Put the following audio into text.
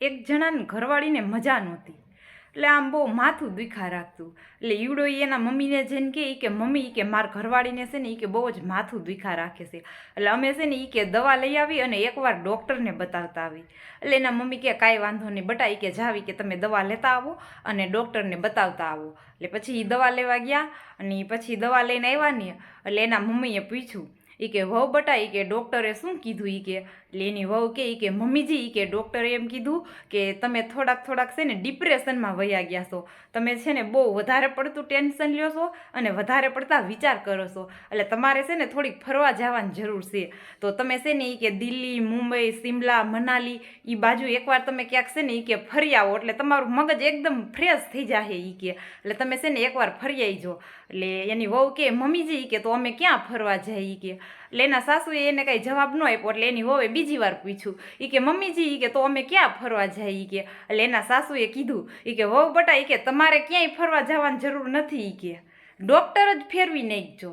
એક જણાને ઘરવાળીને મજા નહોતી, એટલે આમ બહુ માથું દુખા રાખતું. એટલે ઈવડો એના મમ્મીને જઈને કે મમ્મી કે મારા ઘરવાળીને છે ને એ કે બહુ જ માથું દુખા રાખે છે. એટલે અમે છે ને એ કે દવા લઈ આવી અને એકવાર ડૉક્ટરને બતાવતા આવી. એટલે એના મમ્મી કે કાંઈ વાંધો નહીં બટા, કે જાવી કે તમે દવા લેતા આવો અને ડૉક્ટરને બતાવતા આવો. એટલે પછી એ દવા લેવા ગયા અને પછી દવા લઈને આવ્યા ને એટલે એના મમ્મીએ પૂછ્યું કે વહુ બટા કે ડૉક્ટરે શું કીધું કે. એટલે એની વહુ કે મમ્મીજી કે ડૉક્ટરે એમ કીધું કે તમે થોડાક છે ને ડિપ્રેશનમાં વયા ગયા છો, તમે છે ને બહુ વધારે પડતું ટેન્શન લ્યો છો અને વધારે પડતા વિચાર કરો છો, એટલે તમારે છે ને થોડીક ફરવા જવાની જરૂર છે. તો તમે છે ને કે દિલ્હી, મુંબઈ, શિમલા, મનાલી એ બાજુ એકવાર તમે ક્યાંક છે ને કે ફરી આવો એટલે તમારું મગજ એકદમ ફ્રેશ થઈ જાય કે. એટલે તમે છે ને એકવાર ફરી આવજો. એટલે એની વહુ કે મમ્મીજી કે તો અમે ક્યાં ફરવા જઈએ કે. એટલે એના સાસુએ એને કાંઈ જવાબ ન આપ્યો. એટલે એની વહુએ બીજી વાર પૂછ્યું કે મમ્મીજી કે તો અમે ક્યાં ફરવા જઈએ કે. એટલે એના સાસુએ કીધું કે વહુ બટા કે તમારે ક્યાંય ફરવા જવાની જરૂર નથી કે, ડૉક્ટર જ ફેરવી નાખજો.